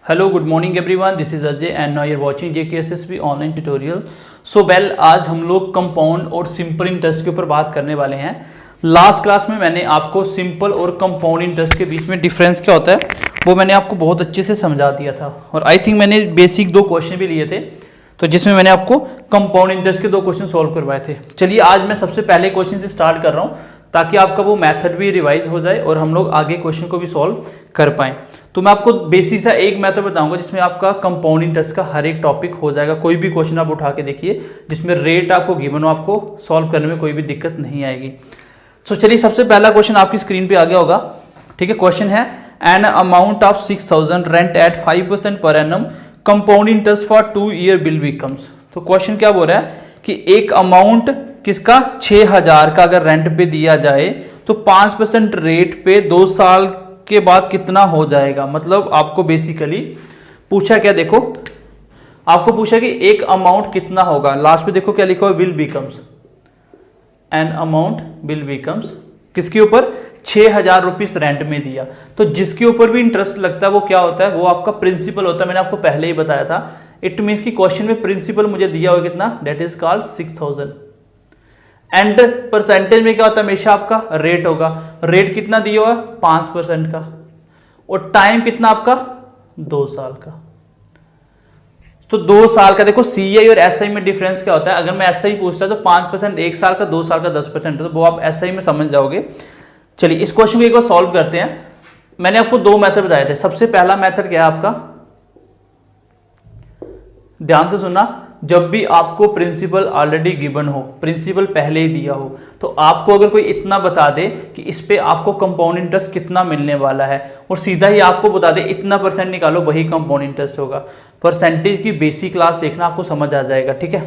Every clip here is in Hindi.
Hello good morning everyone, this is Ajay and now you are watching JKSSB online tutorial. So well, आज हम लोग कंपाउंड और सिंपल इंटरेस्ट के ऊपर बात करने वाले हैं। लास्ट क्लास में मैंने आपको सिंपल और कंपाउंड इंटरेस्ट के बीच में डिफरेंस क्या होता है वो मैंने आपको बहुत अच्छे से समझा दिया था, और आई थिंक मैंने बेसिक 2 क्वेश्चन भी लिए थे, तो जिसमें मैंने आपको कंपाउंड इंटरेस्ट के 2 क्वेश्चन सॉल्व करवाए थे। चलिए आज मैं सबसे पहले क्वेश्चन से स्टार्ट कर रहा हूँ ताकि आपका वो मेथड भी रिवाइज हो जाए और हम लोग आगे क्वेश्चन को भी सॉल्व कर पाएं। तो मैं आपको बेसिक सा एक मेथड बताऊंगा जिसमें आपका कंपाउंड इंटरेस्ट का हर एक टॉपिक हो जाएगा। कोई भी क्वेश्चन आप उठा के देखिए जिसमें रेट आपको गिवन हो, आपको सॉल्व करने में कोई भी दिक्कत नहीं आएगी। सो चलिए सबसे पहला क्वेश्चन आपकी स्क्रीन पे आ गया होगा। ठीक है, क्वेश्चन है an amount of 6000 rent at 5% per annum compound interest for 2 year will becomes. तो क्वेश्चन क्या बोल रहा है कि एक अमाउंट किसका 6000 का अगर रेंट पे दिया जाए तो 5% रेट पे 2 साल के बाद कितना हो जाएगा। मतलब आपको बेसिकली पूछा क्या, देखो आपको पूछा कि एक अमाउंट कितना होगा। लास्ट में देखो क्या लिखा हुआ, will becomes, an amount will becomes किसके ऊपर 6000 रुपीज रेंट में दिया। तो जिसके ऊपर भी इंटरेस्ट लगता है वो क्या होता है, वो आपका प्रिंसिपल होता है। मैंने आपको पहले ही बताया था। इट मीन्स कि क्वेश्चन में प्रिंसिपल मुझे दिया हुआ कितना, that is called 6000। And percentage में क्या होता है, हमेशा आपका रेट होगा। रेट कितना दिया हुआ है 5% का, और टाइम कितना आपका 2 साल का। तो 2 साल का देखो सीआई और एसआई में डिफरेंस क्या होता है। अगर मैं एसआई पूछता तो 5% 1 साल का, 2 साल का 10%, तो वो आप एसआई में समझ जाओगे। चलिए इस क्वेश्चन को एक बार सॉल्व करते हैं। मैंने आपको 2 मेथड बताए थे। सबसे पहला मेथड क्या है आपका, ध्यान से सुनना, जब भी आपको प्रिंसिपल ऑलरेडी गिवन हो, प्रिंसिपल पहले ही दिया हो, तो आपको अगर कोई इतना बता दे कि इस पे आपको कंपाउंड इंटरेस्ट कितना मिलने वाला है और सीधा ही आपको बता दे इतना % निकालो, वही कंपाउंड इंटरेस्ट होगा। परसेंटेज की बेसिक क्लास देखना, आपको समझ आ जाएगा। ठीक है,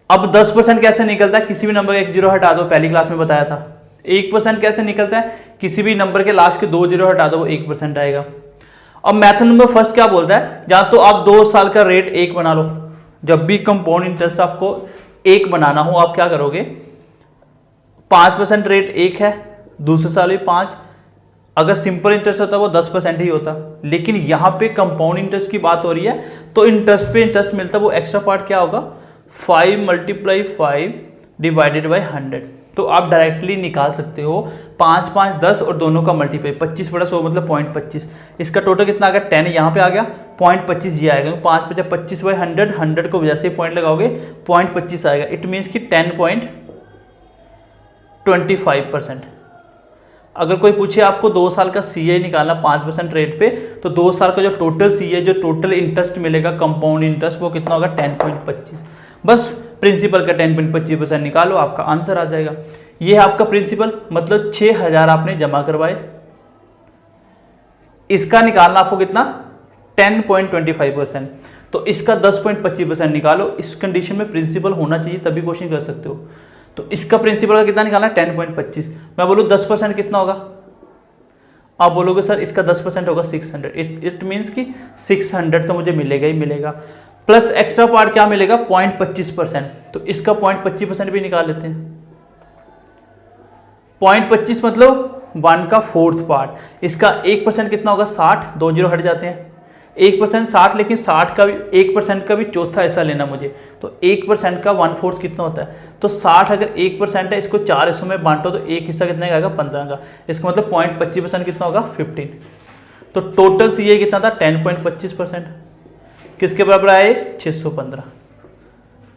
अब 10% कैसे निकलता है, किसी भी नंबर का 1 जीरो हटा दो, पहली क्लास में बताया था। 1% कैसे निकलता है, किसी भी नंबर के लास्ट के 2 जीरो हटा दो, वो 1% आएगा। अब मेथड नंबर फर्स्ट क्या बोलता है, जहां तो आप 2 साल का रेट 1 बना लो। जब भी कंपाउंड इंटरेस्ट आपको 1 बनाना हो, आप क्या करोगे, 5% रेट 1 है, दूसरे साल भी 5। अगर सिंपल इंटरेस्ट होता वो 10% ही होता, लेकिन यहां पे कंपाउंड इंटरेस्ट की बात हो रही है तो इंटरेस्ट पे इंटरेस्ट मिलता, वो एक्स्ट्रा पार्ट क्या होगा, 5 × 5 डिवाइडेड बाई 100। तो आप डायरेक्टली निकाल सकते हो 5 5 10 और दोनों का मल्टीप्लाई 25 बड़ा 100 मतलब 0.25। इसका टोटल कितना आ गया, 10 यहाँ पे आ गया, 0.25 ये आएगा। 5 × 25 बाई 100, 100 को जैसे पॉइंट लगाओगे 0.25 आएगा। इट मीन्स कि 10.25%। अगर कोई पूछे आपको 2 साल का सीए निकालना 5% रेट पे, तो 2 साल का जो टोटल सीए, जो टोटल इंटरेस्ट मिलेगा कंपाउंड इंटरेस्ट, वो कितना होगा 10.25। बस प्रिंसिपल का 10.25% निकालो, आपका आंसर आ जाएगा। ये है आपका प्रिंसिपल, मतलब 6000 आपने जमा करवाए। इसका निकालना आपको कितना 10.25%, तो इसका 10.25% निकालो। इस कंडीशन में प्रिंसिपल होना चाहिए तभी क्वेश्चन कर सकते हो। तो इसका प्रिंसिपल का कितना निकालना है 10.25। मैं बोलूँ 10% कितना होगा, आप बोलोगे सर इसका 10% होगा 600। इट मीन्स कि 600 तो मुझे मिलेगा ही मिलेगा, प्लस एक्स्ट्रा पार्ट क्या मिलेगा 0.25%। तो इसका 0.25% भी निकाल लेते हैं। 0.25 मतलब 1 का 4th पार्ट। इसका 1% कितना होगा 60, 2 जीरो हट जाते हैं। 1% 60, लेकिन 60 का भी 1% का भी चौथा हिस्सा लेना मुझे, तो 1% का 1/4 कितना होता है। तो 60 अगर 1% है, इसको 4 हिस्सों में बांटो तो एक हिस्सा कितने का आएगा 15 का। इसका मतलब 0.25% कितना होगा 15। तो टोटल सीए कितना था 10.25%, किसके बराबर आए 615।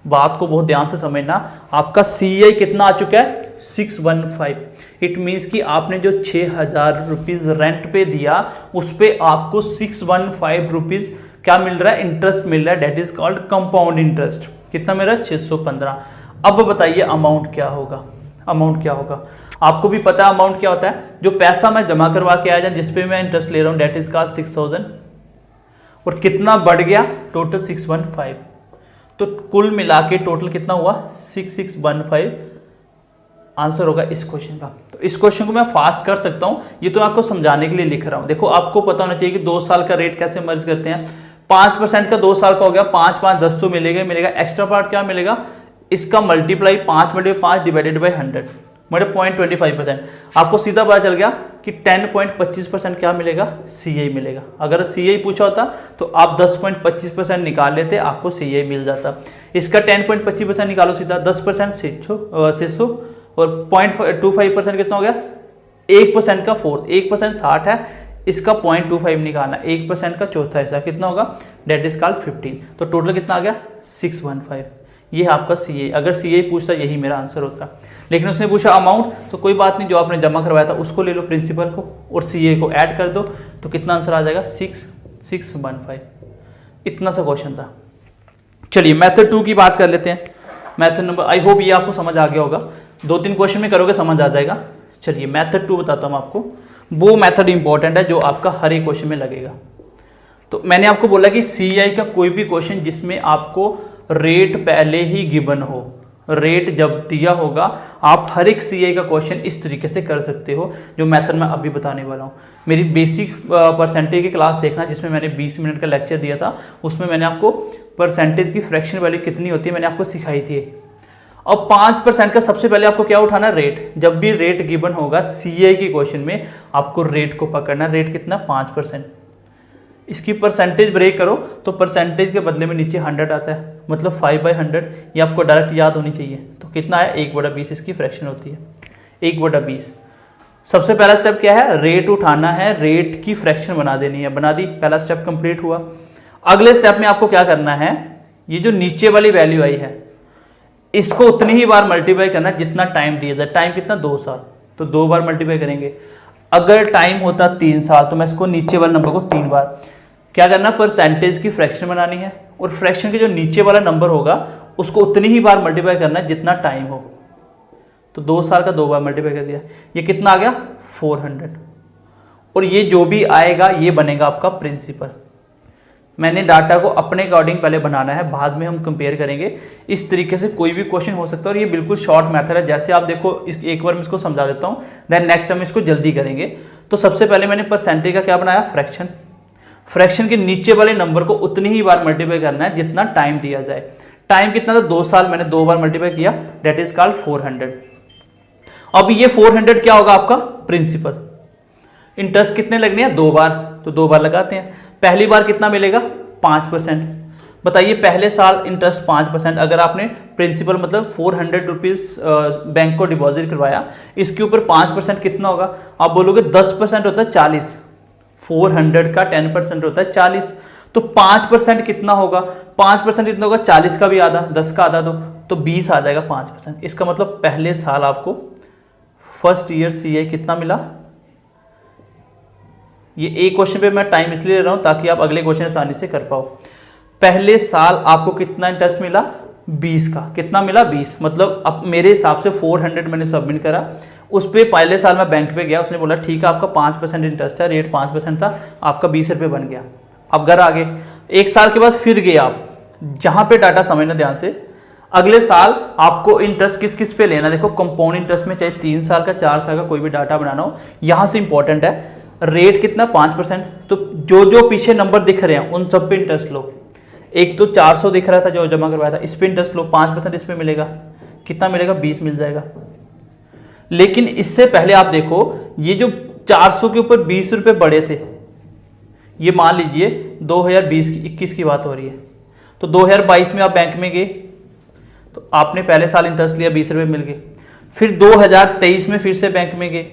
बात को बहुत ध्यान से समझना, आपका सीआई कितना आ चुका है 615। इट मीन्स कि आपने जो 6000 रुपीज रेंट पे दिया उस पे आपको 615 रुपीज क्या मिल रहा है, इंटरेस्ट मिल रहा है। That is called compound interest. कितना मिल रहा है 615। अब बताइए अमाउंट क्या होगा। अमाउंट क्या होगा, आपको भी पता है अमाउंट क्या होता है। जो पैसा मैं जमा करवा के आया जिसपे मैं इंटरेस्ट ले रहा हूँ, डेट इज कॉल्ड 6000, और कितना बढ़ गया टोटल 615। तो कुल मिला के टोटल कितना हुआ 6615 आंसर होगा इस क्वेश्चन का। तो इस क्वेश्चन को मैं फास्ट कर सकता हूं, ये तो आपको समझाने के लिए लिख रहा हूं। देखो आपको पता होना चाहिए कि 2 साल का रेट कैसे मर्ज करते हैं। 5% का 2 साल का हो गया, 5 5 10 तो मिलेगा मिलेगा। एक्स्ट्रा पार्ट क्या मिलेगा, इसका मल्टीप्लाई 5 × 5 डिवाइडेड बाई 100, मेरे 0.25%। आपको सीधा पता चल गया कि 10.25% क्या मिलेगा, CI मिलेगा। अगर CI पूछा होता तो आप 10.25% निकाल लेते, आपको CI मिल जाता। इसका 10.25% निकालो सीधा, 10% 600 और 0.25% कितना हो गया, 1% का फोर्थ, 1% 60 है, इसका 0.25 निकालना, 1% का चौथा हिस्सा कितना होगा, डेट इज कॉल्ड 15। तो टोटल कितना आ गया 615। ये है आपका CI। अगर CI पूछता यही मेरा आंसर होता, लेकिन उसने पूछा अमाउंट, तो कोई बात नहीं, जो आपने जमा करवाया था उसको ले लो प्रिंसिपल को और CI को ऐड कर दो, तो कितना आंसर आ जाएगा 615। इतना सा क्वेश्चन था। चलिए मेथड 2 की बात कर लेते हैं। मेथड नंबर, आई होप ये आपको समझ आ गया होगा, 2-3 क्वेश्चन में करोगे समझ आ जाएगा। चलिए मेथड 2 बताता हूँ आपको, वो मेथड इंपॉर्टेंट है जो आपका हर एक क्वेश्चन में लगेगा। तो मैंने आपको बोला कि CI का कोई भी क्वेश्चन जिसमें आपको रेट पहले ही गिवन हो, रेट जब दिया होगा, आप हर एक CI का क्वेश्चन इस तरीके से कर सकते हो जो मेथड मैं अभी बताने वाला हूँ। मेरी बेसिक परसेंटेज की क्लास देखना जिसमें मैंने 20 मिनट का लेक्चर दिया था, उसमें मैंने आपको परसेंटेज की फ्रैक्शन वैल्यू कितनी होती है मैंने आपको सिखाई थी। अब 5% का सबसे पहले आपको क्या उठाना, रेट। जब भी रेट गिवन होगा CI के क्वेश्चन में, आपको रेट को पकड़ना। रेट कितना, 5%। इसकी परसेंटेज ब्रेक करो तो परसेंटेज के बदले में नीचे 100 आता है, मतलब 5/100। ये आपको डायरेक्ट याद होनी चाहिए। तो कितना है, 1/20 इसकी फ्रैक्शन होती है, 1/20। सबसे पहला स्टेप क्या है, रेट उठाना है, रेट की फ्रैक्शन बना देनी है। बना दी, पहला स्टेप कंप्लीट हुआ। अगले स्टेप में आपको क्या करना है, ये जो नीचे वाली वैल्यू आई है इसको उतनी ही बार मल्टीप्लाई करना है जितना टाइम दिया जाए। टाइम कितना, 2 साल, तो 2 बार मल्टीप्लाई करेंगे। अगर टाइम होता 3 साल तो मैं इसको नीचे वाले नंबर को 3 बार क्या करना, परसेंटेज की फ्रैक्शन बनानी है, और फ्रैक्शन के जो नीचे वाला नंबर होगा उसको उतनी ही बार मल्टीप्लाई करना है जितना टाइम हो। तो 2 साल का 2 बार मल्टीप्लाई कर दिया, ये कितना आ गया 400। और ये जो भी आएगा ये बनेगा आपका प्रिंसिपल। मैंने डाटा को अपने अकॉर्डिंग पहले बनाना है, बाद में हम कंपेयर करेंगे। इस तरीके से कोई भी क्वेश्चन हो सकता है, और ये बिल्कुल शॉर्ट मेथड है। जैसे आप देखो, एक बार मैं इसको समझा देता हूँ, देन नेक्स्ट हम इसको जल्दी करेंगे। तो सबसे पहले मैंने परसेंटेज का क्या बनाया, फ्रैक्शन। फ्रैक्शन के नीचे वाले नंबर को उतनी ही बार मल्टीप्लाई करना है जितना टाइम दिया जाए। टाइम कितना था, 2 साल, मैंने 2 बार मल्टीप्लाई किया, डेट इज कॉल्ड 400। अब ये 400 क्या होगा आपका प्रिंसिपल। इंटरेस्ट कितने लगने हैं, 2 बार, तो 2 बार लगाते हैं। पहली बार कितना मिलेगा, 5%। बताइए, पहले साल इंटरेस्ट 5%। अगर आपने प्रिंसिपल मतलब 400 रुपीज बैंक को डिपॉजिट करवाया, इसके ऊपर 5% कितना होगा, आप बोलोगे 10% होता है 40। 400 का 10% होता है 40, तो 5% कितना होगा, 5% कितना होगा, 40 का भी आधा, 10 का आधा दो, तो 20 आ जाएगा 5%। इसका मतलब पहले साल आपको फर्स्ट ईयर CI कितना मिला। ये एक क्वेश्चन पे मैं टाइम इसलिए ले रहा हूं ताकि आप अगले क्वेश्चन आसानी से कर पाओ। पहले साल आपको कितना इंटरेस्ट मिला, 20 का। कितना मिला, 20। मतलब अब मेरे हिसाब से 400 मैंने सबमिट करा, उस पर पहले साल मैं बैंक पे गया, उसने बोला ठीक है आपका 5% इंटरेस्ट है, रेट 5% था, आपका 20 रुपये बन गया। अब घर आगे, एक साल के बाद फिर गए आप, जहां पे डाटा समझना ध्यान से। अगले साल आपको इंटरेस्ट किस किस पे लेना, देखो कंपाउंड इंटरेस्ट में चाहे 3 साल का 4 साल का कोई भी डाटा बनाना हो, यहां से इंपॉर्टेंट है। रेट कितना, 5%। तो जो जो पीछे नंबर दिख रहे हैं उन सब पे इंटरेस्ट लो। एक तो 400 दिख रहा था जो जमा करवाया था, इस पे इंटरेस्ट लो, 5% इस पे मिलेगा, कितना मिलेगा, 20 मिल जाएगा। लेकिन इससे पहले आप देखो, ये जो 400 के ऊपर 20 रुपए बढ़े थे, ये मान लीजिए 2021 की बात हो रही है, तो 2022 में आप बैंक में गए तो आपने पहले साल इंटरेस्ट लिया, 20 रुपए मिल गए। फिर 2023 में फिर से बैंक में गए,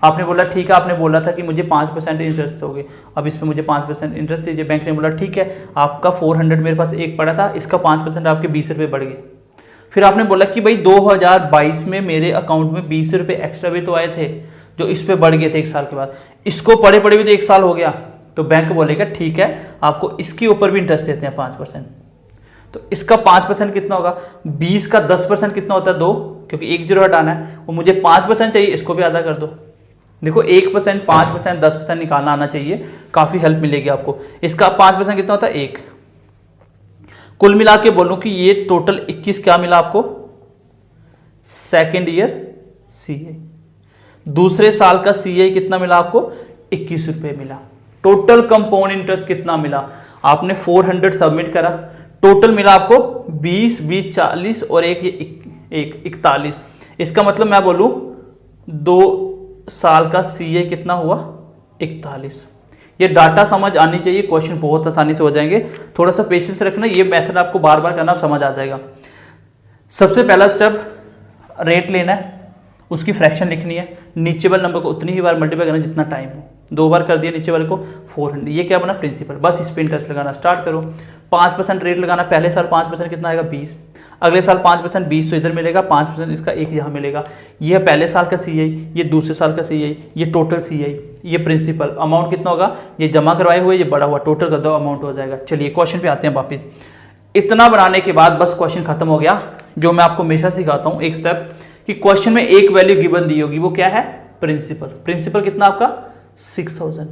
आपने बोला ठीक है, आपने बोला था कि मुझे 5% इंटरेस्ट दोगे, अब इस पर मुझे 5% इंटरेस्ट दीजिए। बैंक ने बोला ठीक है, आपका 400 मेरे पास एक पड़ा था, इसका 5% आपके 20 रुपये बढ़ गए। फिर आपने बोला कि भाई 2022 में मेरे अकाउंट में 20 रुपये एक्स्ट्रा भी तो आए थे जो इस पे बढ़ गए थे एक साल के बाद, इसको पड़े पड़े भी तो 1 साल हो गया। तो बैंक बोलेगा ठीक है, आपको इसके ऊपर भी इंटरेस्ट देते हैं 5%। तो इसका 5% कितना होगा, 20 का 10% कितना होता है, 2, क्योंकि 1 जीरो हटाना है, वो मुझे 5% चाहिए, इसको भी आधा कर दो। देखो 1%, 5%, 10% निकालना आना चाहिए, काफी हेल्प मिलेगी आपको। इसका 5% कितना होता है, 1। कुल मिला के बोलूं कि ये टोटल 21 क्या मिला आपको, सेकेंड ईयर CI। दूसरे साल का CI कितना मिला आपको, 21 रुपए मिला। टोटल कंपाउंड इंटरेस्ट कितना मिला, आपने 400 सबमिट करा, टोटल मिला आपको 20, 20, 40 और एक 41। इसका मतलब मैं बोलूँ 2 साल का CA कितना हुआ 41। ये डाटा समझ आनी चाहिए, क्वेश्चन बहुत आसानी से हो जाएंगे। थोड़ा सा पेशेंस रखना, ये मेथड आपको बार बार करना, समझ आ जाएगा। सबसे पहला स्टेप रेट लेना है, उसकी फ्रैक्शन लिखनी है, नीचे वाले नंबर को उतनी ही बार मल्टीप्लाई करना जितना टाइम हो। 2 बार कर दिया नीचे वाले को 400, ये क्या बना प्रिंसिपल। बस इस पे इंटरेस्ट लगाना स्टार्ट करो। 5% रेट लगाना, पहले साल 5% कितना आएगा 20, अगले साल 5% 20 तो इधर मिलेगा, 5% इसका एक यहाँ मिलेगा। ये है पहले साल का CI, ये दूसरे साल का CI, ये टोटल CI, ये प्रिंसिपल। अमाउंट कितना होगा, ये जमा करवाए हुए, ये बड़ा हुआ, टोटल कर दो अमाउंट हो जाएगा। चलिए क्वेश्चन पे आते हैं वापस। इतना बनाने के बाद बस क्वेश्चन खत्म हो गया। जो मैं आपको हमेशा सिखाता हूँ एक स्टेप, कि क्वेश्चन में एक वैल्यू गिवन दी होगी, वो क्या है प्रिंसिपल। प्रिंसिपल कितना आपका 6000।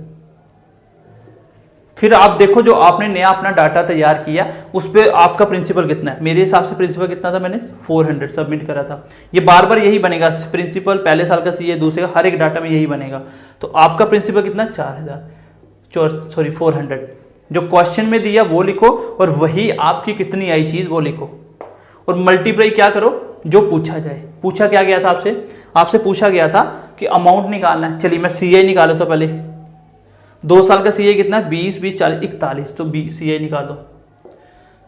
फिर आप देखो जो आपने नया अपना डाटा तैयार किया उस पर आपका प्रिंसिपल कितना है। मेरे हिसाब से प्रिंसिपल कितना था, मैंने 400 सबमिट करा था। ये बार बार यही बनेगा, प्रिंसिपल पहले साल का CA दूसरे का, हर एक डाटा में यही बनेगा। तो आपका प्रिंसिपल कितना 400। जो क्वेश्चन में दिया वो लिखो, और वही आपकी कितनी आई चीज वो लिखो, और मल्टीप्लाई क्या करो जो पूछा जाए। पूछा क्या गया था आपसे, आपसे पूछा गया था कि अमाउंट निकालना है। चलिए मैं CI निकालो तो पहले 2 साल का CI कितना है 20 20 40 41, तो CI निकाल दो।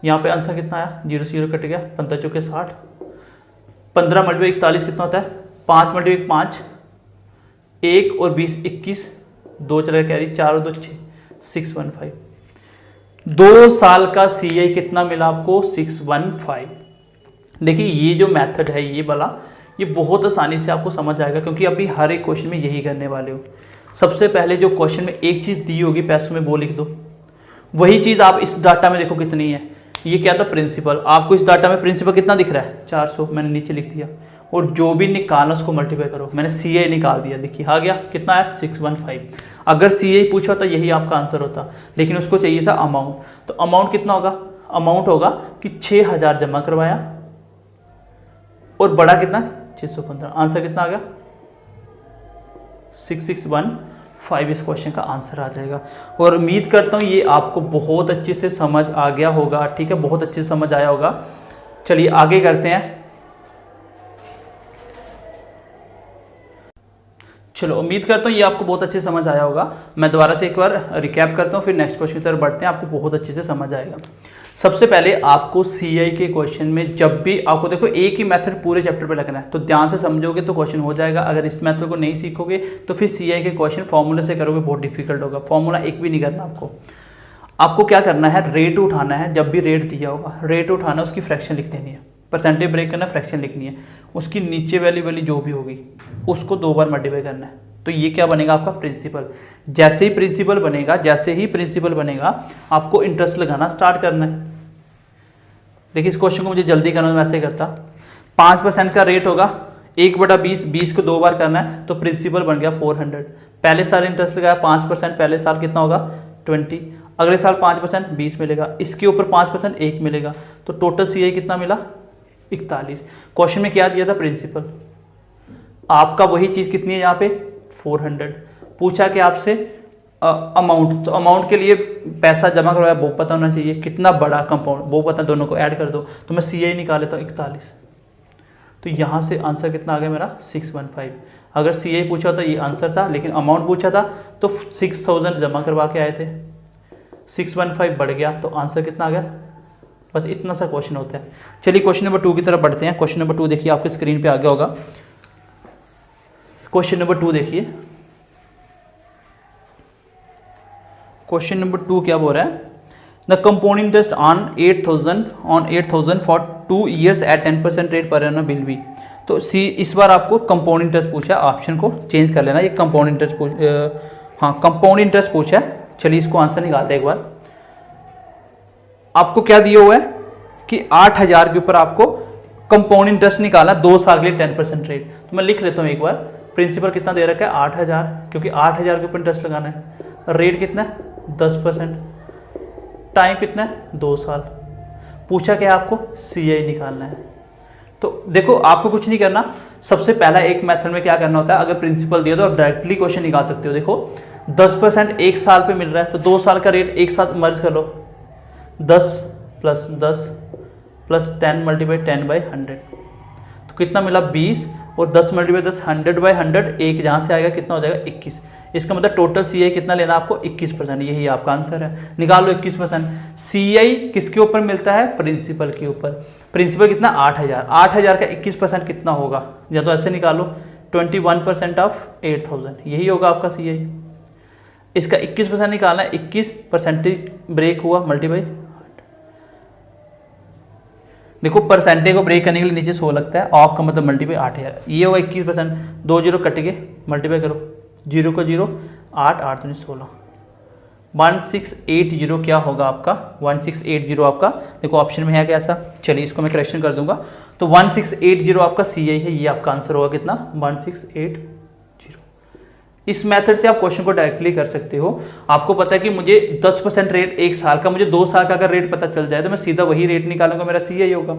यहाँ पे आंसर कितना आया, 0 0 कट गया, 15 चौके 60, 15 मल्टीप्लाई 41 कितना होता है 5 मल्टीप्लाई 5 1 और 20 21, 2 चला कैरी, 4 और 2 6 615। 2 साल का CI कितना मिला आपको 615। देखिए ये जो मेथड है ये वाला, ये बहुत आसानी से आपको समझ आएगा, क्योंकि अभी हर एक क्वेश्चन में यही करने वाले हो। सबसे पहले जो क्वेश्चन में एक चीज दी होगी पैसों में वो लिख दो, वही चीज आप इस डाटा में देखो कितनी है। ये क्या था प्रिंसिपल, आपको इस डाटा में प्रिंसिपल कितना दिख रहा है 400, मैंने नीचे लिख दिया, और जो भी निकालना उसको मल्टीप्लाई करो। मैंने CI निकाल दिया, देखिए आ गया कितना है 615। अगर CI पूछा तो यही आपका आंसर होता, लेकिन उसको चाहिए था अमाउंट। तो अमाउंट कितना होगा, अमाउंट होगा कि 6000 जमा करवाया और बड़ा कितना 615। आंसर कितना आ गया 6615। इस क्वेश्चन का आंसर आ जाएगा। और उम्मीद करता हूँ ये आपको बहुत अच्छे से समझ आ गया होगा, ठीक है, बहुत अच्छे से समझ आया होगा। चलिए आगे करते हैं। चलो उम्मीद करता हूँ ये आपको बहुत अच्छे से समझ आया होगा। मैं दोबारा से एक बार रिकैप करता हूँ, फिर नेक्स्ट क्वेश्चन की तरफ बढ़ते हैं, आपको बहुत अच्छे से समझ आएगा। सबसे पहले आपको CI के क्वेश्चन में जब भी आपको देखो एक ही मेथड पूरे चैप्टर पे लगना है, तो ध्यान से समझोगे तो क्वेश्चन हो जाएगा। अगर इस मेथड को नहीं सीखोगे तो फिर CI के क्वेश्चन फॉर्मूले से करोगे बहुत डिफिकल्ट होगा। फॉर्मूला एक भी नहीं करना आपको क्या करना है, रेट उठाना है। जब भी रेट दिया होगा रेट उठाना, उसकी फ्रैक्शन लिख देनी है, परसेंटेज ब्रेक करना, फ्रैक्शन लिखनी है, उसकी नीचे वाली जो भी होगी उसको 2 बार मल्टीप्लाई करना है। तो ये क्या बनेगा आपका प्रिंसिपल। जैसे ही प्रिंसिपल बनेगा आपको इंटरेस्ट लगाना स्टार्ट करना है। देखिए इस क्वेश्चन को मुझे जल्दी करना, मैं ऐसे ही करता। 5% का रेट होगा 1/20, 20 को 2 बार करना है, तो प्रिंसिपल बन गया 400। पहले साल इंटरेस्ट लगाया 5%, पहले साल कितना होगा 20, अगले साल 5% 20 मिलेगा, इसके ऊपर 5% 1 मिलेगा, तो टोटल CI कितना मिला 41। क्वेश्चन में क्या दिया था प्रिंसिपल, आपका वही चीज कितनी है यहाँ पे 400। पूछा कि आपसे अमाउंट, तो अमाउंट के लिए पैसा जमा करवाया वो पता होना चाहिए, कितना बड़ा कंपाउंड वो पता, दोनों को ऐड कर दो। तो मैं CI निकाल लेता हूँ 41, तो यहाँ से आंसर कितना आ गया मेरा 615। अगर CI पूछा तो ये आंसर था, लेकिन अमाउंट पूछा था तो 6000 जमा करवा के आए थे, 615 बढ़ गया, तो आंसर कितना आ गया। बस इतना सा क्वेश्चन होता है। चलिए क्वेश्चन नंबर 2 की तरफ बढ़ते हैं। क्वेश्चन नंबर 2 देखिए आपके स्क्रीन पे आ गया होगा। क्वेश्चन नंबर 2 देखिए, क्वेश्चन नंबर 2 क्या बोल रहा है, the compound interest on 8000 for 2 years at 10% rate per annum will be. तो इस बार आपको कंपाउंड इंटरेस्ट पूछा, ऑप्शन को चेंज कर लेना, ये कंपाउंड इंटरेस्ट कंपाउंड इंटरेस्ट पूछा है। चलिए इसको आंसर निकालते हैं एक बार। आपको क्या दिया हुआ है कि 8000 के ऊपर आपको कंपाउंड इंटरेस्ट निकालना 2 साल के लिए 10% रेट। तो मैं लिख लेता हूँ एक बार, प्रिंसिपल कितना दे रखा है 8000, क्योंकि 8000 के ऊपर इंटरेस्ट लगाना है, रेट कितना है 10%, टाइम कितना है 2 साल। पूछा क्या आपको CI निकालना है। तो देखो आपको कुछ नहीं करना, सबसे पहला एक मेथड में क्या करना होता है, अगर प्रिंसिपल दिया तो आप डायरेक्टली क्वेश्चन निकाल सकते हो। देखो 10% 1 साल पे मिल रहा है, तो 2 साल का रेट एक साथ मर्ज कर लो, 10 + 10 + 10 × 10/100, तो कितना मिला 20, और 10 मल्टीप्लाई 10 100/100 1 जहाँ से आएगा कितना हो जाएगा 21। इसका मतलब टोटल सी आई कितना लेना आपको 21%, यही आपका आंसर है। निकाल लो 21%। सी आई किसके ऊपर मिलता है, प्रिंसिपल के ऊपर। प्रिंसिपल कितना 8000, 8000 का 21% कितना होगा, या तो ऐसे निकालो 21% ऑफ 8000, यही होगा आपका सी आई। इसका 21% निकालना है, 21% ब्रेक हुआ मल्टीप्लाई, देखो परसेंटेज को ब्रेक करने के लिए नीचे 100 लगता है, ऑफ का मतलब मल्टीप्लाई 8000, ये होगा 21%। 2 जीरो कट के मल्टीप्लाई करो, 0 को 0, 8 8 दूनी 16, 1680 क्या होगा आपका, 1680 आपका, देखो ऑप्शन में है क्या ऐसा, चलिए इसको मैं करेक्शन कर दूंगा। तो 1680 आपका सी आई है, ये आपका आंसर होगा कितना 1680। इस मेथड से आप क्वेश्चन को डायरेक्टली कर सकते हो। आपको पता है कि मुझे 10% रेट 1 साल का, मुझे 2 साल का अगर रेट पता चल जाए तो मैं सीधा वही रेट निकालूंगा, मेरा सी आई होगा।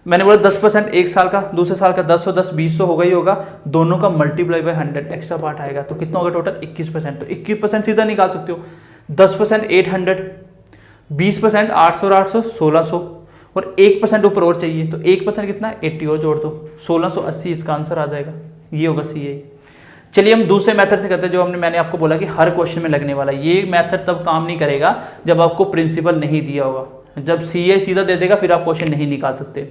मैंने बोला 10% 1 साल का, दूसरे साल का 10 10 20 होगा ही होगा, दोनों का मल्टीप्लाई बाय 100 एक्स्ट्रा पार्ट आएगा, तो कितना होगा टोटल 21%। तो 21% सीधा निकाल सकते हो। 10% 800, 20% 800 800 1600 और 1% ऊपर और चाहिए, तो 1% कितना 80 और जोड़ दो, 1680 इसका आंसर आ जाएगा, ये होगा सी आई। चलिए हम दूसरे मेथड से करते हैं, जो मैंने आपको बोला कि हर क्वेश्चन में लगने वाला। ये मेथड तब काम नहीं करेगा जब आपको प्रिंसिपल नहीं दिया होगा, जब सी आई सीधा दे देगा फिर आप क्वेश्चन नहीं निकाल सकते।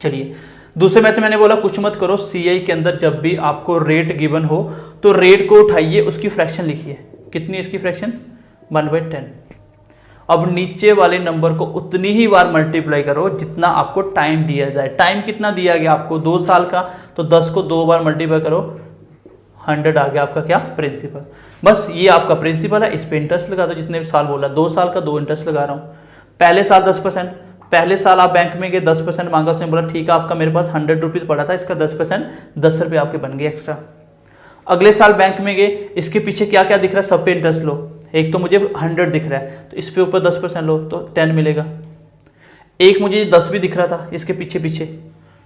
चलिए दूसरे मेथड मैंने बोला कुछ मत करो, सी आई के अंदर जब भी आपको रेट गिवन हो तो रेट को उठाइए, उसकी फ्रैक्शन लिखिए, कितनी इसकी फ्रैक्शन 1/10। अब नीचे वाले नंबर को उतनी ही बार मल्टीप्लाई करो जितना आपको टाइम दिया जाए। टाइम कितना दिया गया आपको 2 साल का, तो 10 को 2 बार मल्टीप्लाई करो, 100 आ गया आपका क्या प्रिंसिपल। बस ये आपका प्रिंसिपल है, इस पे इंटरेस्ट लगा दो, जितने साल बोला 2 साल का 2 इंटरेस्ट लगा रहा हूँ। पहले साल 10%, पहले साल आप बैंक में गए 10% मांगा, उसने बोला ठीक है आपका मेरे पास 100 रुपीज़ पड़ा था, इसका 10% 10 रुपये आपके बन गए एक्स्ट्रा। अगले साल बैंक में गए, इसके पीछे क्या क्या दिख रहा है, सब पे इंटरेस्ट लो। एक तो मुझे 100 दिख रहा है तो इस पे ऊपर 10% लो तो 10 मिलेगा। एक मुझे 10 भी दिख रहा था इसके पीछे पीछे,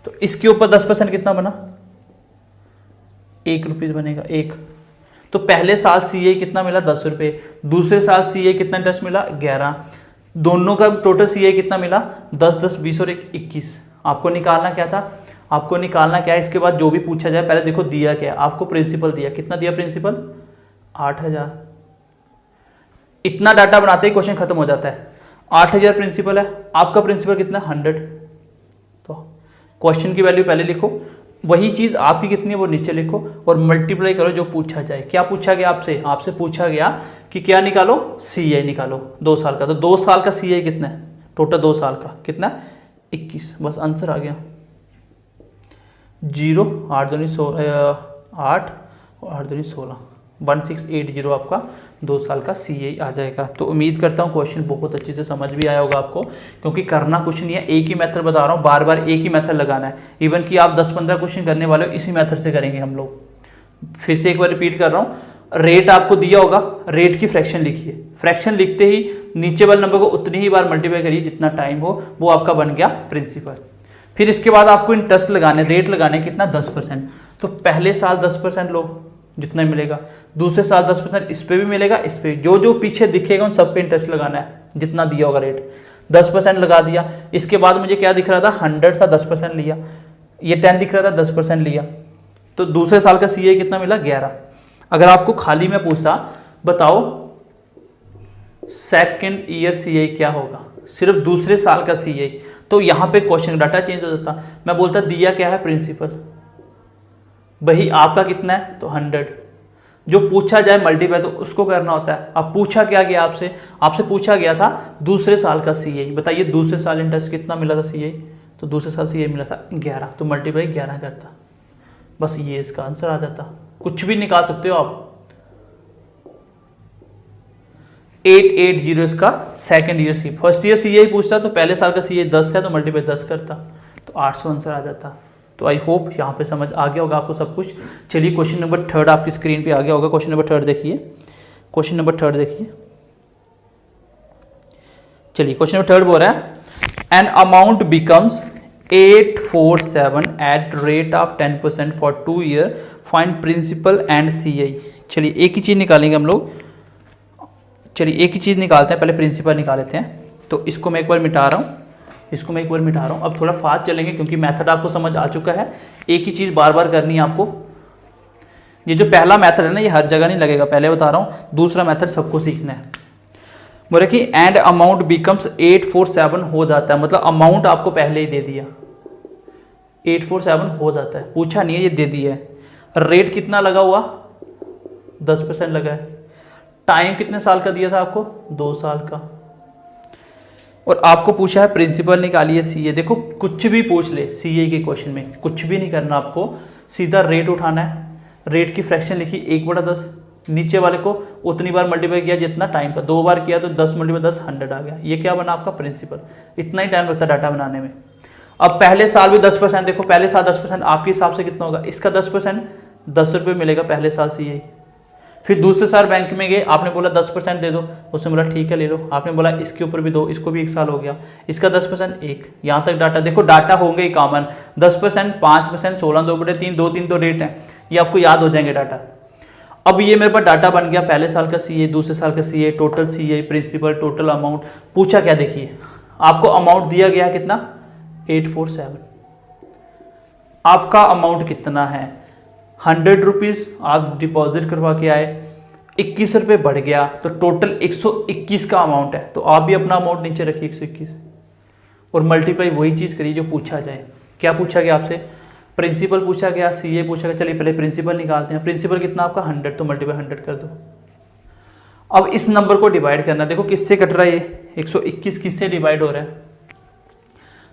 तो इसके ऊपर 10% कितना बना 1 रुपीज़ बनेगा 1। तो पहले साल सी आई कितना मिला 10 रुपये, दूसरे साल सी आई कितना इंटरेस्ट मिला 11, दोनों का टोटल सी आई कितना मिला 10 10 20 और 21। आपको निकालना क्या था, आपको निकालना क्या है, इसके बाद जो भी पूछा जाए पहले देखो दिया क्या है, आपको प्रिंसिपल दिया, कितना दिया प्रिंसिपल 8000। इतना डाटा बनाते ही क्वेश्चन खत्म हो जाता है। 8000 प्रिंसिपल है, आपका प्रिंसिपल कितना 100, तो क्वेश्चन की वैल्यू पहले लिखो, वही चीज आपकी कितनी है वो नीचे लिखो और मल्टीप्लाई करो जो पूछा जाए। क्या पूछा गया आपसे, आपसे पूछा गया कि क्या निकालो सी आई निकालो 2 साल का, तो 2 साल का सी आई कितना है टोटल 2 साल का कितना 21, बस आंसर आ गया 0 8 दूनी 8 और 8 दूनी 16, 1680 आपका 2 साल का सी आई आ जाएगा। तो उम्मीद करता हूँ क्वेश्चन बहुत अच्छे से समझ भी आया होगा आपको, क्योंकि करना कुछ नहीं है, एक ही मेथड बता रहा हूँ, बार बार एक ही मेथड लगाना है। इवन कि आप 10-15 क्वेश्चन करने वाले हो इसी मेथड से करेंगे हम लोग। फिर से एक बार रिपीट कर रहा हूँ, रेट आपको दिया होगा, रेट की फ्रैक्शन लिखिए, फ्रैक्शन लिखते ही नीचे वाले नंबर को उतनी ही बार मल्टीप्लाई करिए जितना टाइम हो, वो आपका बन गया प्रिंसिपल। फिर इसके बाद आपको इंटरेस्ट लगाने, रेट लगाने कितना 10%, तो पहले साल 10% लो जितना मिलेगा, दूसरे साल 10% इस पे भी मिलेगा, इस पे जो जो पीछे दिखेगा उन सब पे इंटरेस्ट लगाना है जितना दिया होगा रेट, 10% लगा दिया। इसके बाद मुझे क्या दिख रहा था 100 था 10% लिया, ये 10 दिख रहा था 10% लिया, तो दूसरे साल का सी आई कितना मिला 11। अगर आपको खाली में पूछा बताओ सेकेंड ईयर सी आई क्या होगा, सिर्फ दूसरे साल का सी आई, तो यहाँ पे क्वेश्चन डाटा चेंज हो जाता, मैं बोलता दिया क्या है प्रिंसिपल, वही आपका कितना है तो 100, जो पूछा जाए मल्टीप्लाई तो उसको करना होता है। अब पूछा क्या गया आपसे, आपसे पूछा गया था दूसरे साल का सी आई, बताइए दूसरे साल इंटरेस्ट कितना मिला था सी आई, तो दूसरे साल सी आई मिला था 11, तो मल्टीप्लाई 11 करता, बस ये इसका आंसर आ जाता। कुछ भी निकाल सकते हो आप। 880 इसका सेकंड ईयर सी, फर्स्ट ईयर सी आई पूछता तो पहले साल का सी आई 10 है तो मल्टीप्लाई 10 करता, तो 800 आंसर आ जाता। तो आई होप यहाँ पे समझ आ गया होगा आपको सब कुछ। चलिए क्वेश्चन नंबर 3 आपकी स्क्रीन पे आ गया होगा, क्वेश्चन नंबर 3 देखिए, क्वेश्चन नंबर 3 देखिए। चलिए क्वेश्चन नंबर 3 बोल रहा है an amount becomes 847 at rate of 10% for 2 year, find principal and C I. चलिए एक ही चीज़ निकालेंगे हम लोग, चलिए एक ही चीज़ निकालते हैं, पहले प्रिंसिपल निकाल लेते हैं। तो इसको मैं एक बार मिटा रहा हूँ, इसको मैं एक बार मिटा रहा हूँ। अब थोड़ा फास्ट चलेंगे क्योंकि मेथड आपको समझ आ चुका है, एक ही चीज़ बार बार करनी है आपको। ये जो पहला मेथड है ना, ये हर जगह नहीं लगेगा, पहले बता रहा हूँ। दूसरा मेथड सबको सीखना है। बोले कि एंड अमाउंट बिकम्स 847 हो जाता है, मतलब अमाउंट आपको पहले ही दे दिया, 847 हो जाता है, पूछा नहीं है, ये दे दिया है। रेट कितना लगा हुआ, 10% लगा है। टाइम कितने साल का दिया था आपको, 2 साल का। और आपको पूछा है प्रिंसिपल निकालिए सीए। देखो कुछ भी पूछ ले सीए के क्वेश्चन में, कुछ भी नहीं करना आपको, सीधा रेट उठाना है। रेट की फ्रैक्शन लिखी 1/10, नीचे वाले को उतनी बार मल्टीप्लाई किया जितना टाइम का, 2 बार किया तो 10 × 10 100 आ गया। ये क्या बना आपका प्रिंसिपल। इतना ही टाइम लगता है डाटा बनाने में। अब पहले साल भी 10%, देखो पहले साल 10%, आपके हिसाब से कितना होगा, इसका 10%, 10 रुपये मिलेगा पहले साल सीए। फिर दूसरे साल बैंक में गए, आपने बोला 10% दे दो, उसने बोला ठीक है ले लो। आपने बोला इसके ऊपर भी दो, इसको भी 1 साल हो गया, इसका 10% 1, यहाँ तक डाटा। देखो डाटा होंगे ही कॉमन, 10%, 5%, 16, 2/3, 2-3 तो रेट है, ये आपको याद हो जाएंगे डाटा। अब ये मेरे पास डाटा बन गया, पहले साल का सीए, दूसरे साल का CA, total CA, principal, total amount. पूछा क्या, देखिए आपको अमाउंट दिया गया कितना, 847। आपका अमाउंट कितना है, 100 रुपीज़ आप डिपॉजिट करवा के आए, 21 रुपये बढ़ गया तो टोटल 121 का अमाउंट है। तो आप भी अपना अमाउंट नीचे रखिए 121 और मल्टीप्लाई वही चीज़ करिए जो पूछा जाए। क्या पूछा गया आपसे, प्रिंसिपल पूछा गया, सीए पूछा गया। चलिए पहले प्रिंसिपल निकालते हैं। प्रिंसिपल कितना आपका 100, तो मल्टीप्लाई 100 कर दो। अब इस नंबर को डिवाइड करना, देखो किससे कट रहा है ये 121, किससे डिवाइड हो रहा है,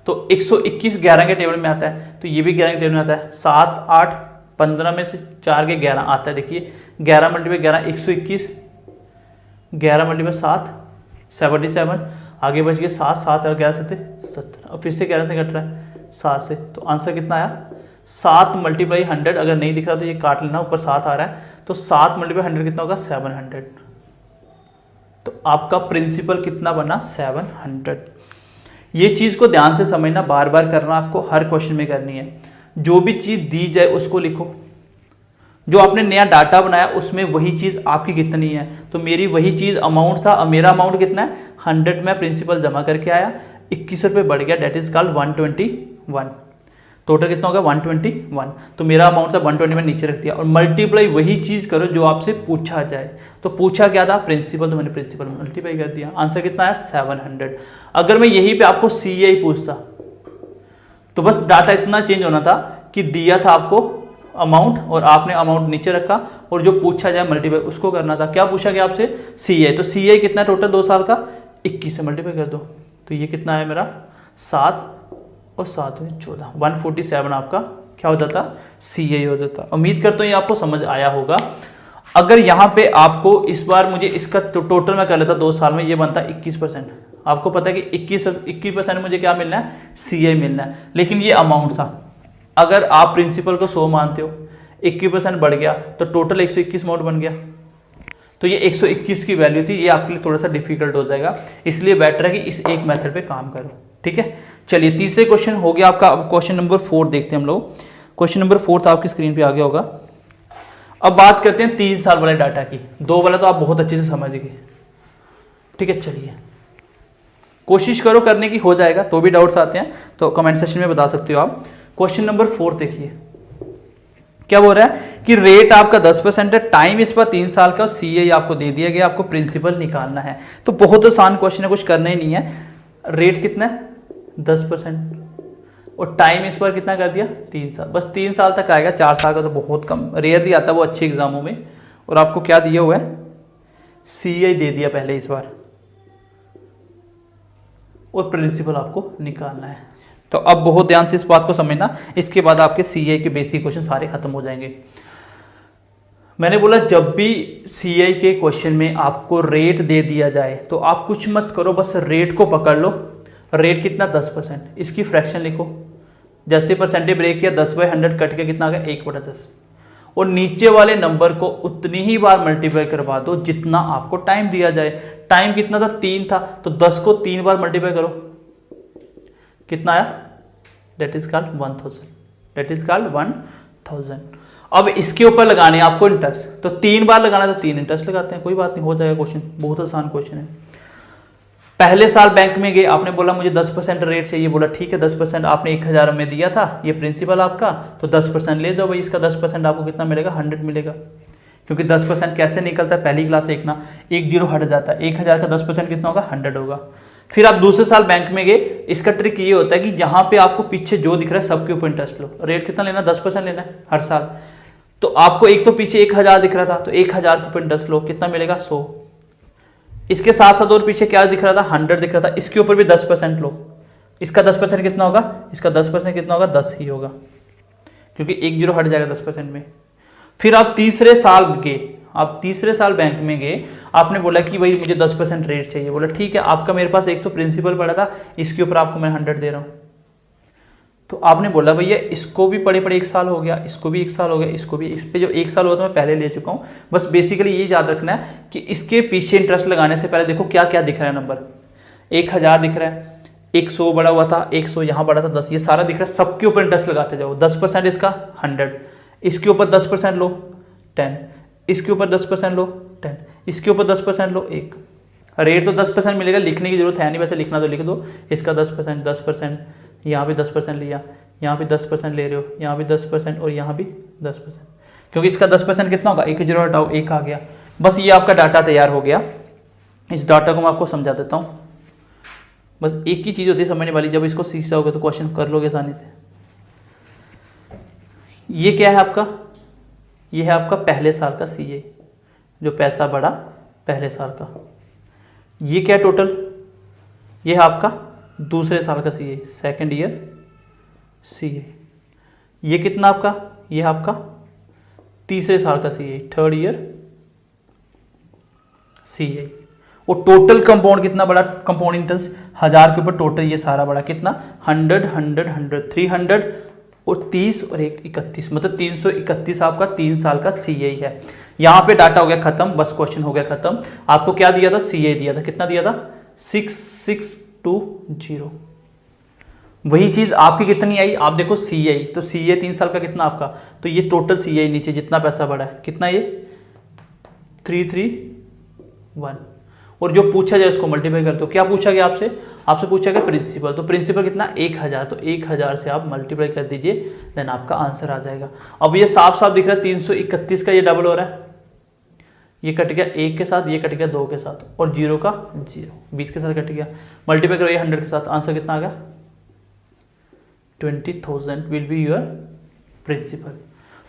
तो 121 11 के टेबल में आता है, तो ये भी 11 के टेबल में आता है। 7, 8, 15 में से 4 के 11 आता है। देखिए 11 × 11 121, 11 × 7 77, आगे बच गए 7, 7 और 11 से 70। अब फिर से 11 से कट रहा है 7 से, तो आंसर कितना आया, 7 × 100। अगर नहीं दिख रहा तो ये काट लेना, ऊपर 7 आ रहा है, तो 7 × 100 कितना होगा, 700। तो आपका प्रिंसिपल कितना बना, 700। ये चीज़ को ध्यान से समझना, बार बार करना, आपको हर क्वेश्चन में करनी है। जो भी चीज़ दी जाए उसको लिखो, जो आपने नया डाटा बनाया उसमें वही चीज़ आपकी कितनी है। तो मेरी वही चीज़ अमाउंट था, अब मेरा अमाउंट कितना है, 100 में प्रिंसिपल जमा करके आया, 21 रुपये बढ़ गया, डेट इज कॉल्ड 121। टोटल कितना होगा, 121। तो मेरा अमाउंट था 121, नीचे रख दिया। और मल्टीप्लाई वही चीज़ करो जो आपसे पूछा जाए। तो पूछा क्या था, प्रिंसिपल, तो मैंने प्रिंसिपल मल्टीप्लाई कर दिया। आंसर कितना है, 700। अगर मैं यहीं पे आपको सीए पूछता तो बस डाटा इतना चेंज होना था कि दिया था आपको अमाउंट और आपने अमाउंट नीचे रखा, और जो पूछा जाए मल्टीप्लाई उसको करना था। क्या पूछा गया आपसे, सीए, तो सीए कितना टोटल 2 साल का, 21 से मल्टीप्लाई कर दो, तो ये कितना है मेरा, 7 और 7 14, 147 आपका क्या हो जाता, सीए हो जाता। उम्मीद करता हूँ ये आपको समझ आया होगा। अगर यहाँ पे आपको इस बार मुझे इसका टोटल मैं कर लेता 2 साल में, ये बनता 21%। आपको पता है कि 21% मुझे क्या मिलना है, सीए मिलना है, लेकिन ये अमाउंट था। अगर आप प्रिंसिपल को 100 मानते हो, 21% बढ़ गया तो टोटल 121 अमाउंट बन गया। तो ये 121 की वैल्यू थी, ये आपके लिए थोड़ा सा डिफिकल्ट हो जाएगा, इसलिए बेटर है कि इस एक मेथड पे काम करो। ठीक है, चलिए तीसरे क्वेश्चन हो गया आपका। अब क्वेश्चन नंबर 4 देखते हैं हम लोग। क्वेश्चन नंबर 4 आपकी स्क्रीन पे आ गया होगा। अब बात करते हैं 3 साल वाले डाटा की। 2 वाला तो आप बहुत अच्छे से समझ गए। ठीक है, चलिए कोशिश करो करने की, हो जाएगा। तो भी डाउट्स आते हैं तो कमेंट सेक्शन में बता सकते हो आप। क्वेश्चन नंबर 4 देखिए क्या बोल रहा है कि रेट आपका 10% है, टाइम इस पर 3 साल का, सीए आपको दे दिया गया, आपको प्रिंसिपल निकालना है। तो बहुत आसान क्वेश्चन है, कुछ करना ही नहीं है। रेट कितना है, 10% और टाइम इस पर कितना कर दिया, 3 साल। बस 3 साल तक आएगा, 4 साल का तो बहुत कम, रेयरली आता है वो अच्छे एग्जामों में। और आपको क्या दिया हुआ है, सीए दे दिया पहले इस बार, और प्रिंसिपल आपको निकालना है। तो अब बहुत ध्यान से इस बात को समझना, इसके बाद आपके सीए के बेसिक क्वेश्चन सारे खत्म हो जाएंगे। मैंने बोला जब भी सीए के क्वेश्चन में आपको रेट दे दिया जाए तो आप कुछ मत करो, बस रेट को पकड़ लो। रेट कितना, 10%, इसकी फ्रैक्शन लिखो। जैसे परसेंटेज ब्रेक किया, 10/100 कट के कितना आ गया, 1/10। और नीचे वाले नंबर को उतनी ही बार मल्टीप्लाई करवा दो जितना आपको टाइम दिया जाए। टाइम कितना था, 3 था, तो 10 को 3 बार मल्टीप्लाई करो, कितना आया, that is called 1000। That is called 1000। अब इसके ऊपर लगाने आपको इंटरेस्ट, तो 3 बार लगाना तो 3 इंटरेस्ट लगाते हैं, कोई बात नहीं, हो जाएगा क्वेश्चन, बहुत आसान क्वेश्चन है। पहले साल बैंक में गए, आपने बोला मुझे 10% रेट चाहिए, बोला ठीक है 10%, आपने 1000 में दिया था, ये प्रिंसिपल आपका, तो 10% ले जाओ भाई, इसका 10% आपको कितना मिलेगा, 100 मिलेगा। क्योंकि 10% कैसे निकलता है, पहली क्लास एक ना, एक जीरो हट जाता है, 1000 का 10% कितना होगा, 100 होगा। फिर आप दूसरे साल बैंक में गए, इसका ट्रिक ये होता है कि जहां पे आपको पीछे जो दिख रहा है सबके ऊपर इंटरेस्ट लो। रेट कितना लेना, 10% लेना है हर साल। तो आपको एक तो पीछे 1000 दिख रहा था, तो 1000 के ऊपर इंटरेस्ट लो, कितना मिलेगा, 100। इसके साथ साथ और पीछे क्या दिख रहा था, 100 दिख रहा था, इसके ऊपर भी 10% लो। इसका 10% कितना होगा, इसका 10% कितना होगा, 10 ही होगा, क्योंकि एक जीरो हट जाएगा 10% में। फिर आप तीसरे साल गए, आप तीसरे साल बैंक में गए, आपने बोला कि भाई मुझे 10% रेट चाहिए, बोला ठीक है, आपका मेरे पास एक तो प्रिंसिपल पड़ा था, इसके ऊपर आपको मैं 100 दे रहा हूँ। तो आपने बोला भैया इसको भी पड़े पड़े 1 साल हो गया, इसको भी 1 साल हो गया, इसको भी, इस पे जो 1 साल हुआ था मैं पहले ले चुका हूँ। बस बेसिकली ये याद रखना है कि इसके पीछे इंटरेस्ट लगाने से पहले देखो क्या क्या दिख रहा है नंबर। 1000 दिख रहा है, 100 बड़ा हुआ था, 100 यहाँ बड़ा था, 10, ये सारा दिख रहा है, सबके ऊपर इंटरेस्ट लगाते जाओ। 10% इसका 100, इसके ऊपर 10% लो 10, इसके ऊपर 10% लो 10, इसके ऊपर 10% लो 1। रेट तो 10% मिलेगा, लिखने की जरूरत है नहीं, वैसे लिखना तो लिख दो। इसका 10%, 10%, यहाँ भी 10% लिया, यहाँ भी 10% ले रहे हो, यहाँ भी 10% और यहाँ भी 10%, क्योंकि इसका 10% कितना होगा, 1 जीरो हटाओ 1 आ गया। बस ये आपका डाटा तैयार हो गया। इस डाटा को मैं आपको समझा देता हूँ। बस एक ही चीज़ होती है समझने वाली, जब इसको सीख जाओगे तो क्वेश्चन कर लोगे आसानी से। ये क्या है आपका, ये है आपका पहले साल का सीए, जो पैसा बढ़ा पहले साल का। ये क्या टोटल, ये है आपका दूसरे साल का सीए, सेकंड ईयर सीए। ये कितना आपका, ये है आपका तीसरे साल का सीए, थर्ड ईयर सीए। और टोटल कंपाउंड कितना बड़ा, कंपाउंड इंटरेस्ट 1000 के ऊपर टोटल ये सारा बड़ा कितना, 100 100 100 300 और 30 और 1 31, मतलब 331 आपका 3 साल का सीए है। यहाँ पे डाटा हो गया खत्म, बस क्वेश्चन हो गया खत्म। आपको क्या दिया था, सीए दिया था, कितना दिया था, 6620। वही चीज आपकी कितनी आई, आप देखो सीए, तो सीए 3 साल का कितना आपका, तो ये टोटल सीए नीचे जितना पैसा बढ़ा है कितना, ये 331। और जो पूछा जाए उसको मल्टीप्लाई कर दो। क्या पूछा गया आपसे, आपसे पूछा गया प्रिंसिपल, तो प्रिंसिपल कितना 1000, तो 1000 से आप मल्टीप्लाई कर दीजिए, देन आपका आंसर आ जाएगा। अब ये साफ साफ दिख रहा है 331 का ये डबल हो रहा है, ये कट गया 1 के साथ, ये कट गया 2 के साथ, और 0 का 0 20 के साथ कट गया। मल्टीप्लाई करो ये 100 के साथ, आंसर कितना आ गया, 20,000 will be your principal.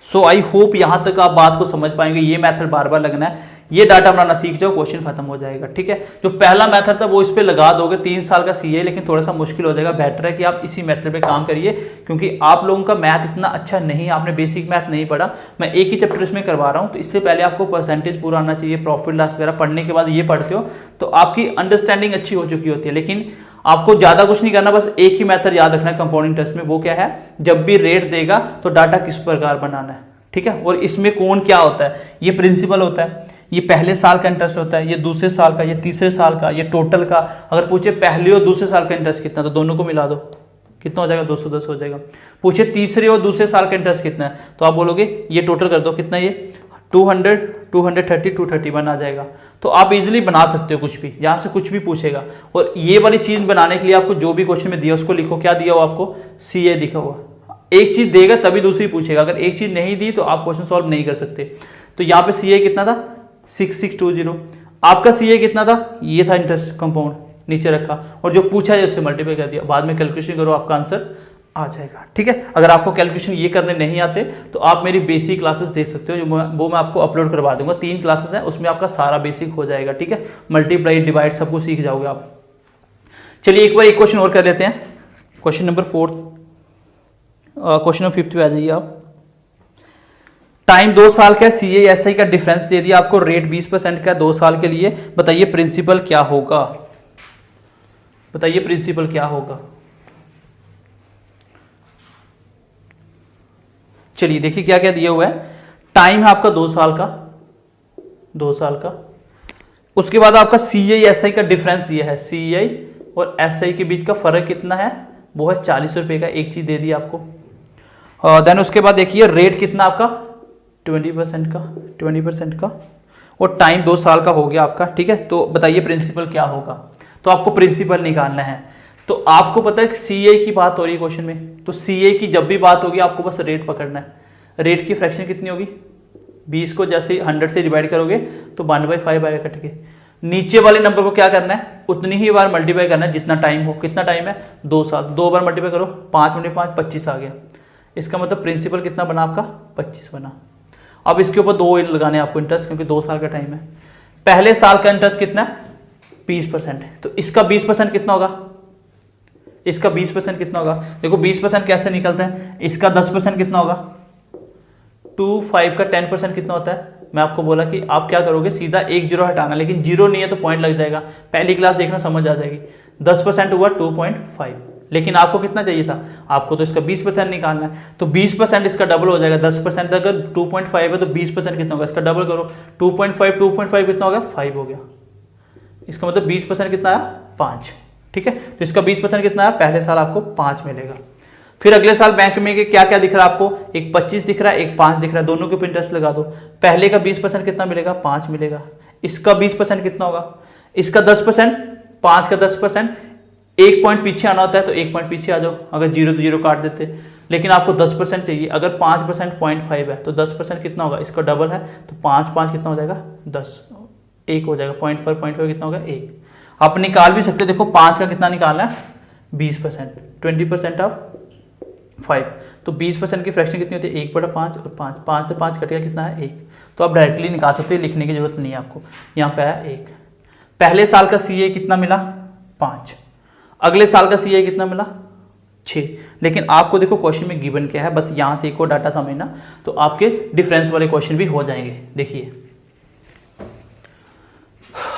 So I hope यहां तक आप बात को समझ पाएंगे। ये मेथड बार बार लगना है, ये डाटा बनाना सीख जाओ, क्वेश्चन खत्म हो जाएगा। ठीक है, जो पहला मेथड था वो इस पे लगा दोगे, 3 साल का सीए, लेकिन थोड़ा सा मुश्किल हो जाएगा। बेटर है कि आप इसी मेथड पे काम करिए, क्योंकि आप लोगों का मैथ इतना अच्छा नहीं है, आपने बेसिक मैथ नहीं पढ़ा। मैं एक ही चैप्टर इसमें करवा रहा हूँ, तो इससे पहले आपको परसेंटेज पूरा आना चाहिए, प्रॉफिट लॉस वगैरह पढ़ने के बाद ये पढ़ते हो तो आपकी अंडरस्टैंडिंग अच्छी हो चुकी होती है। लेकिन आपको ज्यादा कुछ नहीं करना, बस एक ही मेथड याद रखना है कंपाउंडिंग इंटरेस्ट में। वो क्या है, जब भी रेट देगा तो डाटा किस प्रकार बनाना है, ठीक है, और इसमें कौन क्या होता है। ये प्रिंसिपल होता है, ये पहले साल का इंटरेस्ट होता है, ये दूसरे साल का, ये तीसरे साल का, ये टोटल का। अगर पूछे पहले और दूसरे साल का इंटरेस्ट कितना, तो दोनों को मिला दो, कितना हो जाएगा, 210 हो जाएगा। पूछे तीसरे और दूसरे साल का इंटरेस्ट कितना है, तो आप बोलोगे ये टोटल कर दो, कितना, ये 200 230 231 आ जाएगा। तो आप इजीली बना सकते हो कुछ भी, यहाँ से कुछ भी पूछेगा। और ये वाली चीज बनाने के लिए आपको जो भी क्वेश्चन में दिया उसको लिखो, क्या दिया हो आपको, सीए दिखा हुआ। एक चीज देगा तभी दूसरी पूछेगा, अगर एक चीज नहीं दी तो आप क्वेश्चन सॉल्व नहीं कर सकते। तो यहाँ पे सीए कितना था, 6620। आपका सीए कितना था, ये था इंटरेस्ट कंपाउंड, नीचे रखा, और जो पूछा है उससे मल्टीप्लाई कर दिया। बाद में कैलकुलेशन करो, आपका आंसर आ जाएगा। ठीक है, अगर आपको कैलकुलेशन ये करने नहीं आते तो आप मेरी बेसिक क्लासेस देख सकते हो, जो वो मैं आपको अपलोड करवा दूंगा। 3 क्लासेस हैं, उसमें आपका सारा बेसिक हो जाएगा। ठीक है, मल्टीप्लाई डिवाइड सब कुछ सीख जाओगे आप। चलिए एक बार एक क्वेश्चन और कर लेते हैं, क्वेश्चन नंबर 4, क्वेश्चन नंबर 5 पे आ जाइए आप। टाइम 2 साल का, सीए एसआई का डिफरेंस दे दिया आपको, रेट 20% का 2 साल के लिए। बताइए प्रिंसिपल क्या होगा, बताइए प्रिंसिपल क्या होगा। चलिए देखिए क्या क्या दिया हुआ है। टाइम है आपका 2 साल का, 2 साल का। उसके बाद आपका सीआई एसआई का डिफरेंस दिया है, सीआई और एसआई के बीच का फर्क कितना है, वो है 40 रुपए का। एक चीज दे दी आपको। देन उसके बाद देखिए रेट कितना आपका, 20% का, 20% का, और टाइम 2 साल का हो गया आपका। ठीक है, तो बताइए प्रिंसिपल क्या होगा। तो आपको प्रिंसिपल निकालना है। तो आपको पता है कि CA की बात हो रही है क्वेश्चन में, तो CA की जब भी बात होगी आपको बस रेट पकड़ना है। रेट की फ्रैक्शन कितनी होगी, 20 को जैसे 100 से डिवाइड करोगे तो 1/5 आएगा कट के। नीचे वाले नंबर को क्या करना है, उतनी ही बार मल्टीप्लाई करना है जितना टाइम हो। कितना टाइम है, 2 साल। 2 बार मल्टीप्लाई करो, 5 × 5 25 आ गया। इसका मतलब प्रिंसिपल कितना बना आपका, 25 बना। अब इसके ऊपर 2 लगाने आपको इंटरेस्ट, क्योंकि 2 साल का टाइम है। पहले साल का इंटरेस्ट कितना है, 20% है। तो इसका 20% कितना होगा, इसका 20% कितना होगा, देखो 20% कैसे निकलता है। इसका 10% कितना होगा, 25 का 10% कितना होता है। मैं आपको बोला कि आप क्या करोगे, सीधा एक जीरो हटाना, लेकिन जीरो नहीं है तो पॉइंट लग जाएगा। पहली क्लास देखना समझ आ जाएगी। 10% हुआ 2.5, लेकिन आपको कितना चाहिए था, आपको तो इसका 20% निकालना है। तो 20% इसका डबल हो जाएगा। 10% अगर 2.5 है तो 20% कितना होगा, इसका डबल करो। 2.5 कितना हो गया, 5 हो गया। इसका मतलब 20% कितना आया, 5। ठीक है, तो इसका 20% कितना है, पहले साल आपको 5 मिलेगा। फिर अगले साल बैंक में क्या क्या दिख रहा है आपको, एक 25 दिख रहा है, एक 5 दिख रहा है, दोनों के ऊपर इंटरेस्ट लगा दो। पहले का 20% कितना मिलेगा, 5 मिलेगा। इसका 20% कितना होगा, इसका 10%, 5 का 10%। एक पॉइंट पीछे आना होता है तो एक पॉइंट पीछे आ जाओ, अगर जीरो तो जीरो काट देते, लेकिन आपको 10% चाहिए। अगर 5% 0.5 है तो 10% कितना होगा, इसका डबल है तो 5 कितना हो जाएगा, 10, 1 हो जाएगा। 0.5 कितना होगा, 1। आप निकाल भी सकते, देखो 5 का कितना निकालना है, 20%, 20% ऑफ 5। तो 20% की फ्रैक्शन कितनी होती है, 1/5 और 5 से 5 कटेगा कितना है, 1। तो आप डायरेक्टली निकाल सकते हैं, लिखने की जरूरत नहीं है आपको। यहाँ पे आया 1। पहले साल का CA कितना मिला, 5। अगले साल का CA कितना मिला, 6। लेकिन आपको देखो क्वेश्चन में गिवन क्या है, बस यहाँ से एक और डाटा समझना तो आपके डिफरेंस वाले क्वेश्चन भी हो जाएंगे। देखिए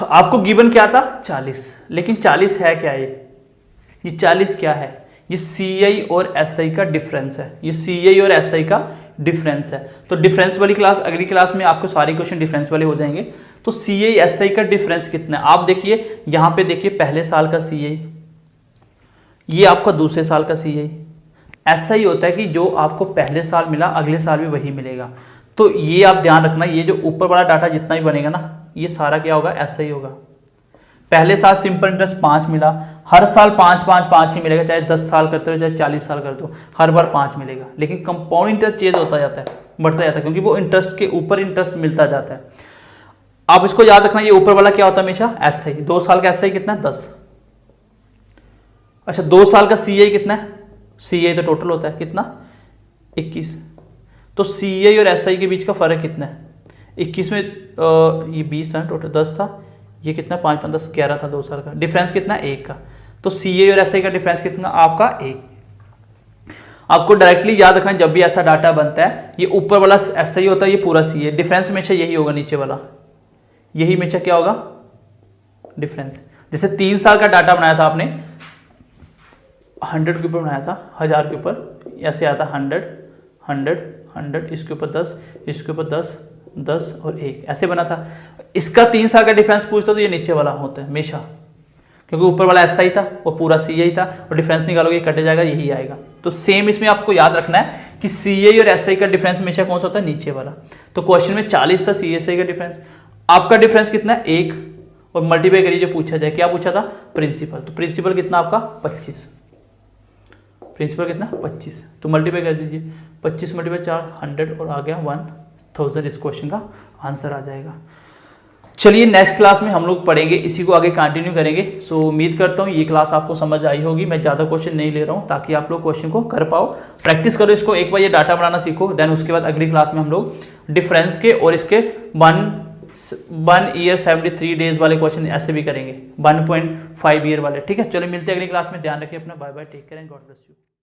आपको गिवन क्या था, 40, लेकिन 40 है क्या, ये 40 क्या है, ये CI और SI का डिफरेंस है। ये CI और SI का डिफरेंस है। तो डिफरेंस वाली क्लास, अगली क्लास में आपको सारे क्वेश्चन डिफरेंस वाले हो जाएंगे। तो CI SI का डिफरेंस कितना है, आप देखिए यहाँ पे देखिए, पहले साल का CI, ये आपका दूसरे साल का CI। ऐसा ही होता है कि जो आपको पहले साल मिला अगले साल भी वही मिलेगा। तो ये आप ध्यान रखना, ये जो ऊपर वाला डाटा जितना भी बनेगा ना, ये सारा क्या होगा, ऐसा ही होगा। पहले साल सिंपल इंटरेस्ट 5 मिला, हर साल 5 ही मिलेगा, चाहे 10 साल करते हो चाहे 40 साल करते हो, हर बार 5 मिलेगा। लेकिन कंपाउंड इंटरेस्ट चेंज होता जाता है, बढ़ता जाता है, क्योंकि वो इंटरेस्ट के ऊपर इंटरेस्ट मिलता जाता है। आप इसको याद रखना, ये ऊपर वाला क्या होता है हमेशा, SI। 2 साल का SI कितना है, 10। अच्छा 2 साल का CI कितना है, CI तो टोटल होता है कितना, 21। तो CI और SI के बीच का फर्क कितना है, 21 में ये 20 था टोटल, 10 था, ये कितना 5 5 10 11 था 2 साल का। डिफरेंस कितना, 1 का। तो CI और SI का डिफरेंस कितना आपका, 1। आपको डायरेक्टली याद रखना, जब भी ऐसा डाटा बनता है, ये ऊपर वाला SI होता है, ये पूरा CI। डिफरेंस हमेशा यही होगा, नीचे वाला यही हमेशा क्या होगा, डिफरेंस। जैसे 3 साल का डाटा बनाया था आपने, 100 के ऊपर बनाया था, 1000 के ऊपर, ऐसे आता 100 100 100, इसके ऊपर 10, इसके ऊपर 10 10 और 1, ऐसे बना था। इसका 3 साल का डिफरेंस पूछता तो ये नीचे वाला होता है हमेशा, क्योंकि ऊपर वाला SI था और पूरा CI था, और डिफरेंस निकालोगे कटे जाएगा, यही आएगा। तो सेम इसमें आपको याद रखना है कि CI और SI का डिफरेंस हमेशा कौन सा होता है, नीचे वाला। तो क्वेश्चन में 40 था CSI का डिफरेंस, आपका डिफरेंस कितना है, 1, और मल्टीप्लाई करिए जो पूछा जाए, क्या पूछा था, प्रिंसिपल। तो प्रिंसिपल कितना आपका, 25। प्रिंसिपल कितना, 25। तो मल्टीप्लाई कर दीजिए, 25 × 4 100, और आ गया 1000। इस क्वेश्चन का आंसर आ जाएगा। चलिए नेक्स्ट क्लास में हम लोग पढ़ेंगे, इसी को आगे कंटिन्यू करेंगे। सो उम्मीद करता हूँ ये क्लास आपको समझ आई होगी। मैं ज़्यादा क्वेश्चन नहीं ले रहा हूँ, ताकि आप लोग क्वेश्चन को कर पाओ। प्रैक्टिस करो इसको, एक बार ये डाटा बनाना सीखो, देन उसके बाद अगली क्लास में हम लोग डिफरेंस के और इसके 1 ईयर 73 डेज वाले क्वेश्चन ऐसे भी करेंगे, 1.5 ईयर वाले। ठीक है, चलो मिलते हैं अगली क्लास में। ध्यान रखिए अपना, bye bye, take care and God bless you.